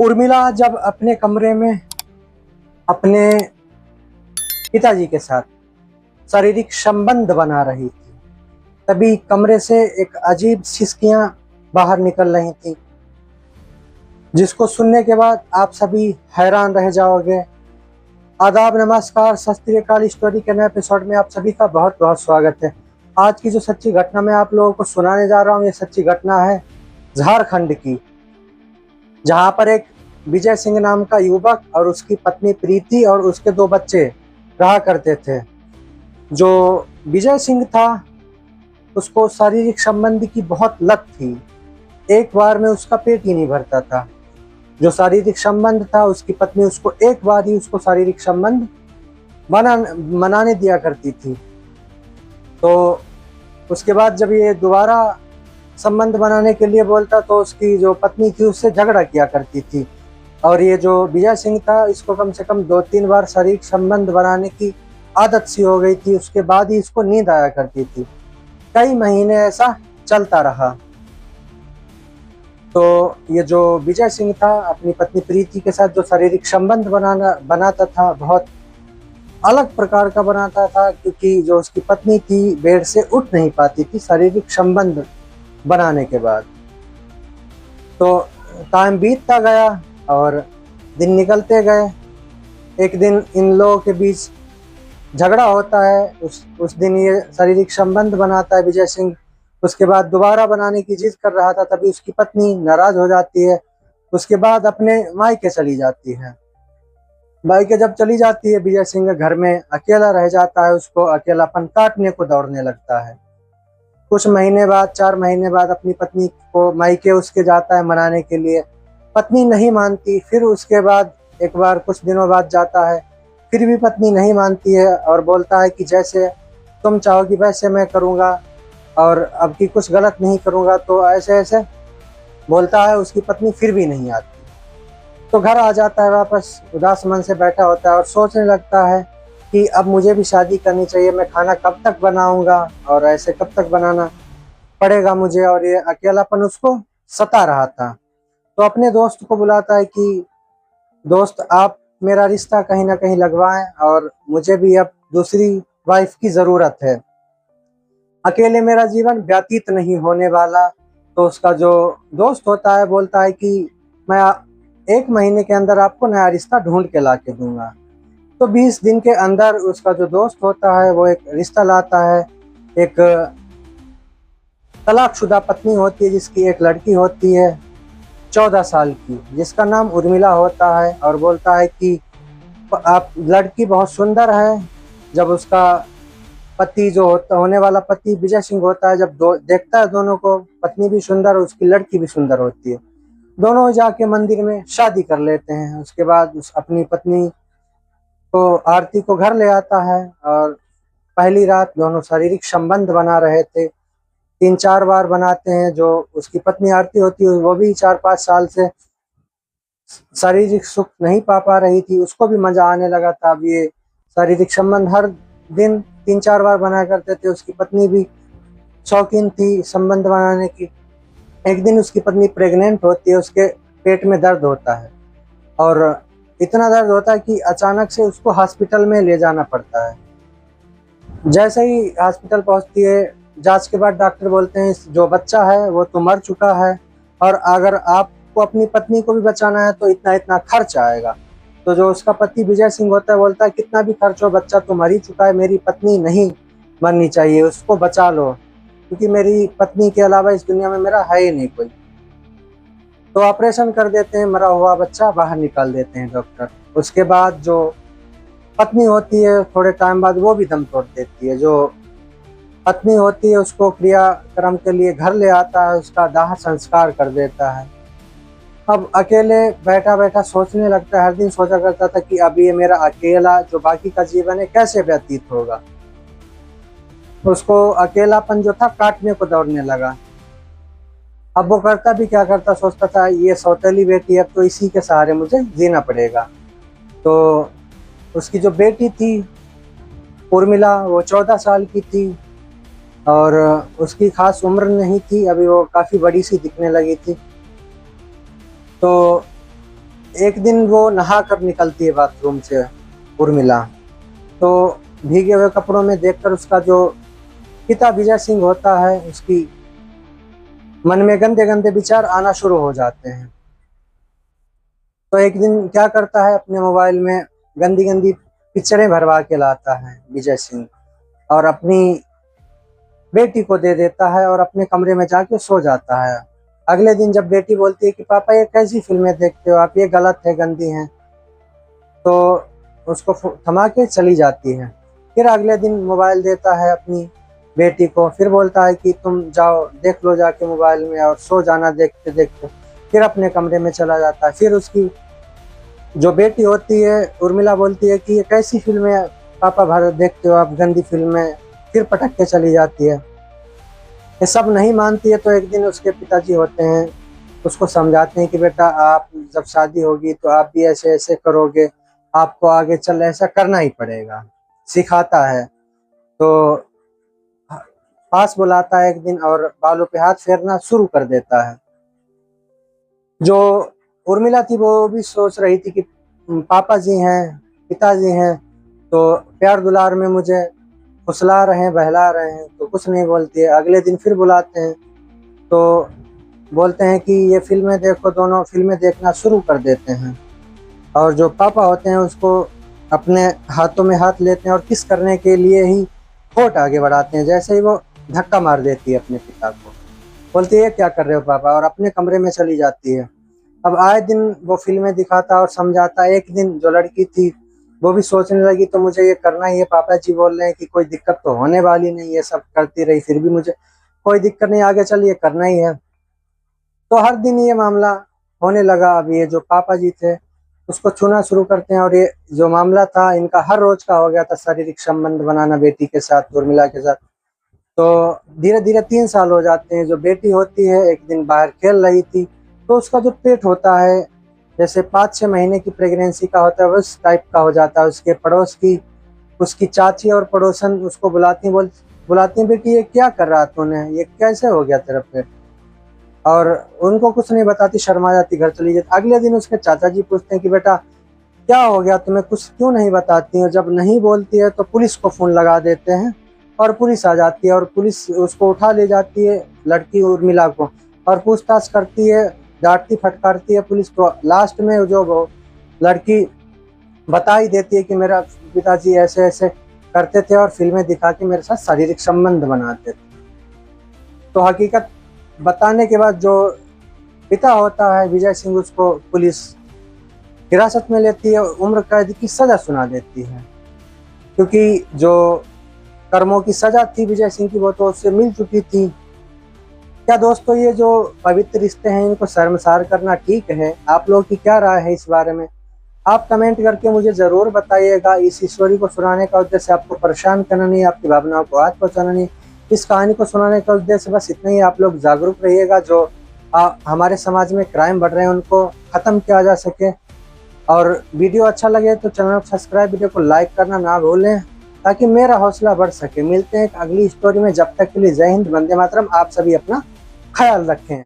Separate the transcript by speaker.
Speaker 1: उर्मिला जब अपने कमरे में अपने पिताजी के साथ शारीरिक संबंध बना रही थी, तभी कमरे से एक अजीब सिसकियां बाहर निकल रही थी, जिसको सुनने के बाद आप सभी हैरान रह जाओगे। आदाब, नमस्कार, सत श्री अकाल। स्टोरी के नए एपिसोड में आप सभी का बहुत बहुत स्वागत है। आज की जो सच्ची घटना मैं आप लोगों को सुनाने जा रहा हूँ, ये सच्ची घटना है झारखंड की, जहाँ पर एक विजय सिंह नाम का युवक और उसकी पत्नी प्रीति और उसके 2 बच्चे रहा करते थे। जो विजय सिंह था उसको शारीरिक संबंध की बहुत लत थी। एक बार में उसका पेट ही नहीं भरता था। जो शारीरिक संबंध था, उसकी पत्नी उसको एक बार ही उसको शारीरिक संबंध मनाने दिया करती थी। तो उसके बाद जब ये दोबारा संबंध बनाने के लिए बोलता तो उसकी जो पत्नी थी उससे झगड़ा किया करती थी। और ये जो विजय सिंह था, इसको कम से कम 2-3 बार शारीरिक संबंध बनाने की आदत सी हो गई थी। उसके बाद ही इसको नींद आया करती थी। कई महीने ऐसा चलता रहा। तो ये जो विजय सिंह था, अपनी पत्नी प्रीति के साथ जो शारीरिक संबंध बनाता था, बहुत अलग प्रकार का बनाता था, क्योंकि जो उसकी पत्नी थी बेड से उठ नहीं पाती थी शारीरिक संबंध बनाने के बाद। तो टाइम बीतता गया और दिन निकलते गए। एक दिन इन लोगों के बीच झगड़ा होता है। उस दिन ये शारीरिक संबंध बनाता है विजय सिंह। उसके बाद दोबारा बनाने की जिद कर रहा था, तभी उसकी पत्नी नाराज हो जाती है। उसके बाद अपने मायके चली जाती है। मायके जब चली जाती है, विजय सिंह घर में अकेला रह जाता है। उसको अकेलापन काटने को दौड़ने लगता है। कुछ महीने बाद, 4 महीने बाद अपनी पत्नी को मायके उसके जाता है मनाने के लिए। पत्नी नहीं मानती। फिर उसके बाद एक बार कुछ दिनों बाद जाता है, फिर भी पत्नी नहीं मानती है और बोलता है कि जैसे तुम चाहोगी वैसे मैं करूँगा और अब की कुछ गलत नहीं करूँगा। तो ऐसे ऐसे बोलता है। उसकी पत्नी फिर भी नहीं आती। तो घर आ जाता है वापस, उदास मन से बैठा होता है और सोचने लगता है कि अब मुझे भी शादी करनी चाहिए। मैं खाना कब तक बनाऊंगा और ऐसे कब तक बनाना पड़ेगा मुझे। और ये अकेलापन उसको सता रहा था। तो अपने दोस्त को बुलाता है कि दोस्त, आप मेरा रिश्ता कहीं ना कहीं लगवाएं और मुझे भी अब दूसरी वाइफ की ज़रूरत है। अकेले मेरा जीवन व्यतीत नहीं होने वाला। तो उसका जो दोस्त होता है बोलता है कि मैं 1 महीने के अंदर आपको नया रिश्ता ढूंढ के ला के दूंगा। तो 20 दिन के अंदर उसका जो दोस्त होता है वो एक रिश्ता लाता है। एक तलाकशुदा पत्नी होती है, जिसकी एक लड़की होती है 14 साल की, जिसका नाम उर्मिला होता है। और बोलता है कि आप लड़की बहुत सुंदर है। जब उसका पति जो होने वाला पति विजय सिंह होता है, जब देखता है दोनों को, पत्नी भी सुंदर और उसकी लड़की भी सुंदर होती है, दोनों जाके मंदिर में शादी कर लेते हैं। उसके बाद अपनी पत्नी को, आरती को, घर ले आता है और पहली रात दोनों शारीरिक संबंध बना रहे थे। 3-4 बार बनाते हैं। जो उसकी पत्नी आरती होती है वो भी 4-5 साल से शारीरिक सुख नहीं पा रही थी। उसको भी मजा आने लगा था। अब ये शारीरिक संबंध हर दिन 3-4 बार बनाया करते थे। उसकी पत्नी भी शौकीन थी संबंध बनाने की। एक दिन उसकी पत्नी प्रेग्नेंट होती है। उसके पेट में दर्द होता है और इतना दर्द होता है कि अचानक से उसको हॉस्पिटल में ले जाना पड़ता है। जैसे ही हॉस्पिटल पहुंचती है, जांच के बाद डॉक्टर बोलते हैं जो बच्चा है वो तो मर चुका है और अगर आपको अपनी पत्नी को भी बचाना है तो इतना इतना खर्च आएगा। तो जो उसका पति विजय सिंह होता है बोलता है कितना भी खर्च हो, बच्चा तो मर ही चुका है, मेरी पत्नी नहीं मरनी चाहिए, उसको बचा लो, क्योंकि मेरी पत्नी के अलावा इस दुनिया में मेरा है ही नहीं कोई। तो ऑपरेशन कर देते हैं, मरा हुआ बच्चा बाहर निकाल देते हैं डॉक्टर। उसके बाद जो पत्नी होती है थोड़े टाइम बाद वो भी दम तोड़ देती है। जो पत्नी होती है उसको क्रियाक्रम के लिए घर ले आता है, उसका दाह संस्कार कर देता है। अब अकेले बैठा बैठा सोचने लगता है। हर दिन सोचा करता था कि अब ये मेरा अकेला जो बाकी का जीवन है कैसे व्यतीत होगा। उसको अकेलापन जो था काटने को दौड़ने लगा। अब वो करता भी क्या करता, सोचता था ये सौतेली बेटी है, अब तो इसी के सहारे मुझे जीना पड़ेगा। तो उसकी जो बेटी थी उर्मिला, वो 14 साल की थी और उसकी खास उम्र नहीं थी, अभी वो काफ़ी बड़ी सी दिखने लगी थी। तो एक दिन वो नहा कर निकलती है बाथरूम से उर्मिला, तो भीगे हुए कपड़ों में देखकर उसका जो पिता विजय सिंह होता है, उसकी मन में गंदे गंदे विचार आना शुरू हो जाते हैं। तो एक दिन क्या करता है, अपने मोबाइल में गंदी गंदी पिक्चरें भरवा के लाता है विजय सिंह, और अपनी बेटी को दे देता है और अपने कमरे में जाके सो जाता है। अगले दिन जब बेटी बोलती है कि पापा ये कैसी फिल्में देखते हो आप, ये गलत है, गंदी हैं, तो उसको थमा के चली जाती है। फिर अगले दिन मोबाइल देता है अपनी बेटी को, फिर बोलता है कि तुम जाओ देख लो जाके मोबाइल में और सो जाना देखते देखते। फिर अपने कमरे में चला जाता है। फिर उसकी जो बेटी होती है उर्मिला बोलती है कि ये कैसी फिल्में पापा भारत देखते हो आप, गंदी फिल्में, फिर पटक के चली जाती है। ये सब नहीं मानती है, तो एक दिन उसके पिताजी होते हैं, उसको समझाते हैं कि बेटा आप जब शादी होगी तो आप भी ऐसे ऐसे करोगे, आपको आगे चल ऐसा करना ही पड़ेगा, सिखाता है। तो पास बुलाता है एक दिन और बालों पे हाथ फेरना शुरू कर देता है। जो उर्मिला थी वो भी सोच रही थी कि पापा जी हैं, पिताजी हैं, तो प्यार दुलार में मुझे फुसला रहे हैं, बहला रहे हैं, तो कुछ नहीं बोलती है। अगले दिन फिर बुलाते हैं तो बोलते हैं कि ये फिल्में देखो, दोनों फिल्में देखना शुरू कर देते हैं। और जो पापा होते हैं उसको अपने हाथों में हाथ लेते हैं और किस करने के लिए ही होठ आगे बढ़ाते हैं। जैसे ही वो धक्का मार देती है अपने पिता को, बोलती है क्या कर रहे हो पापा, और अपने कमरे में चली जाती है। अब आए दिन वो फिल्में दिखाता और समझाता। एक दिन जो लड़की थी वो भी सोचने लगी तो मुझे ये करना ही है, पापा जी बोल रहे हैं कि कोई दिक्कत तो होने वाली नहीं, ये सब करती रही फिर भी मुझे कोई दिक्कत नहीं, आगे चल ये करना ही है। तो हर दिन ये मामला होने लगा। अब ये जो पापा जी थे उसको छूना शुरू करते हैं, और ये जो मामला था इनका हर रोज का हो गया था, शारीरिक संबंध बनाना बेटी के साथ, उर्मिला के साथ। तो धीरे धीरे 3 साल हो जाते हैं। जो बेटी होती है एक दिन बाहर खेल रही थी, तो उसका जो पेट होता है जैसे 5-6 महीने की प्रेगनेंसी का होता है उस टाइप का हो जाता है। उसके पड़ोस की उसकी चाची और पड़ोसन उसको बुलाती हैं, बेटी ये क्या कर रहा तूने, ये कैसे हो गया तेरा पेट, और उनको कुछ नहीं बताती, शर्मा जाती, घर चली जाती। अगले दिन उसके चाचा जी पूछते हैं कि बेटा क्या हो गया, तुम्हें कुछ क्यों नहीं बताती हो। जब नहीं बोलती है तो पुलिस को फोन लगा देते हैं और पुलिस आ जाती है, और पुलिस उसको उठा ले जाती है लड़की उर्मिला को, और पूछताछ करती है, डांटती फटकारती है पुलिस को। लास्ट में जो वो लड़की बता ही देती है कि मेरा पिताजी ऐसे ऐसे करते थे और फिल्में दिखा के मेरे साथ शारीरिक संबंध बनाते थे। तो हकीकत बताने के बाद जो पिता होता है विजय सिंह, उसको पुलिस हिरासत में लेती है, उम्र कैद की सजा सुना देती है, क्योंकि जो कर्मों की सजा थी विजय सिंह की वो तो उससे मिल चुकी थी। क्या दोस्तों, ये जो पवित्र रिश्ते हैं इनको शर्मसार करना ठीक है? आप लोगों की क्या राय है इस बारे में? आप कमेंट करके मुझे जरूर बताइएगा। इस स्टोरी को सुनाने का उद्देश्य आपको परेशान करना नहीं, आपकी भावनाओं को हाथ पहुंचाना नहीं। इस कहानी को सुनाने का उद्देश्य बस इतना ही, आप लोग जागरूक रहिएगा। जो हमारे समाज में क्राइम बढ़ रहे हैं उनको खत्म किया जा सके। और वीडियो अच्छा लगे तो चैनल को सब्सक्राइब, वीडियो को लाइक करना ना भूलें, ताकि मेरा हौसला बढ़ सके। मिलते हैं एक अगली स्टोरी में, जब तक के लिए जय हिंद, वंदे मातरम। आप सभी अपना ख्याल रखें।